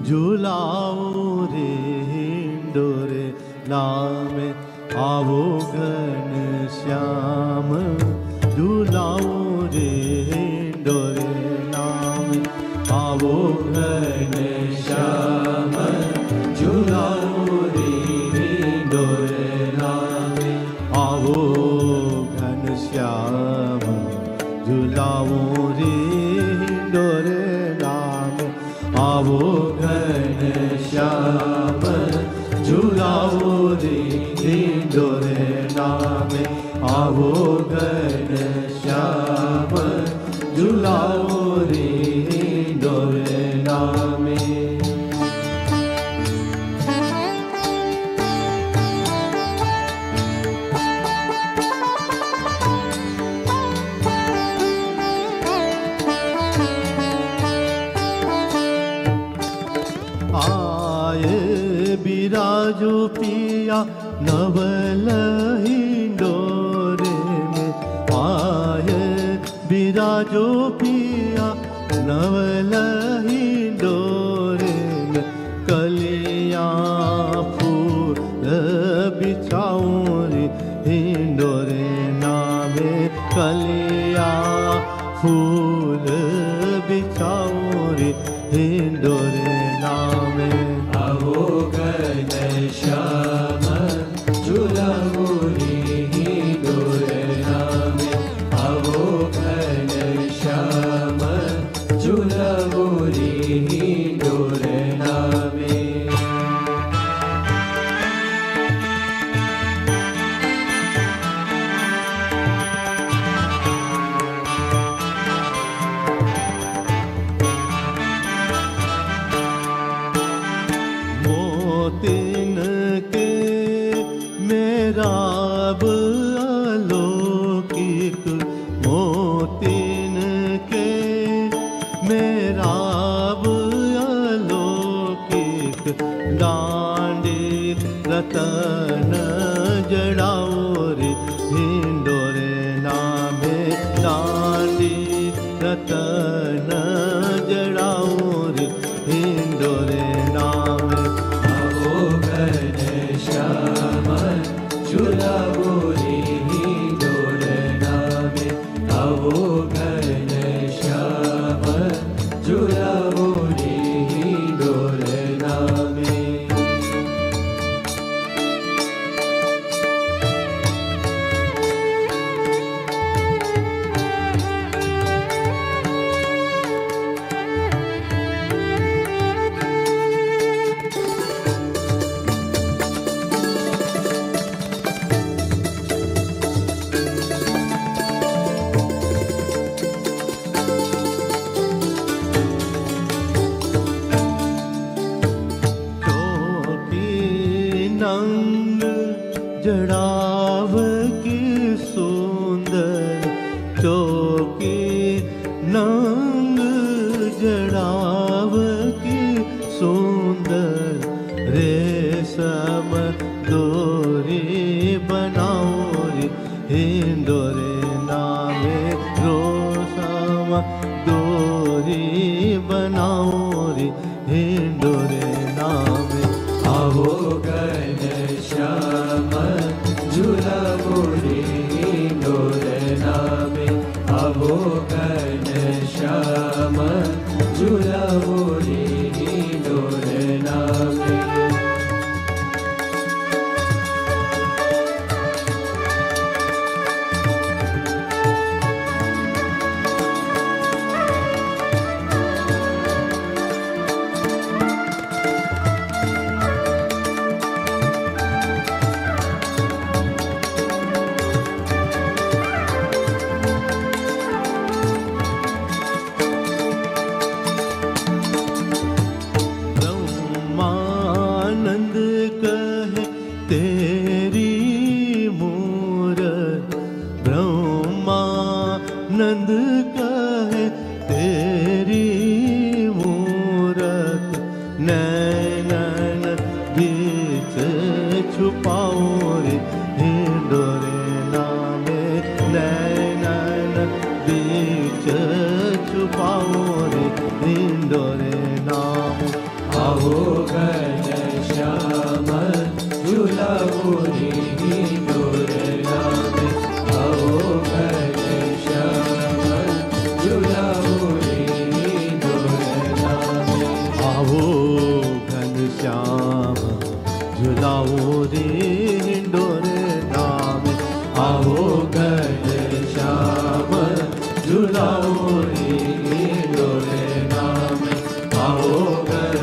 झुलाओ रे हिंडोरे नामे आवो घन श्याम झुलाओ रे हिंडोरे नामे आवो घन श्याम झुलाओ रे हिंडोरे नामे आवो घन श्याम झुलाओ रे हिंडोरे नामे आवो घन श्याम झुलाओ रे हिंडोरे नामे आवो घन श्याम झुलाओ रे हिंडोरे नामे बिराजो पिया नवल हिंडोरे में आय बिराजो पिया नवल हिंडोरे में कलियां फूल बिछाओ रे हिंडोरे नामे कलियां फूल बिछाओ रे हिंडोरे नामे आवो घन श्याम झुलाओ रे हिंडोरे नामे आवो घन श्याम झुलाओ रे हिंडोरे नामे तिनके मेरा अलौकिक मोतिन के मेरा अलौकिक डांडी रतन जड़ाओ रे हिंडोरे नामे डांडी रतन जड़ाओ रे हिंडोरे नामे श्याम झुलाओ रे हिंडोरे नामे आवो घन श्याम झुलाओ रे हिंडोरे नामे नंग जड़ाव की सुंदर चौकी नंग जड़ाव की सुंदर रेशम डोरी बनाओ रे हिंडोरे नामे रेशम डोरी बनाओ रे हिंडोरे नामे आवो घन श्याम झुलाओ रे हिंडोरे नामे आवो घन श्याम झुलाओ रे हिंडोरे नामे नंद कहे तेरी मूरत नैनन बीच छुपाओ रे हिंडोरे नामे नैनन बीच छुपाओ रे हिंडोरे नाम आओ कर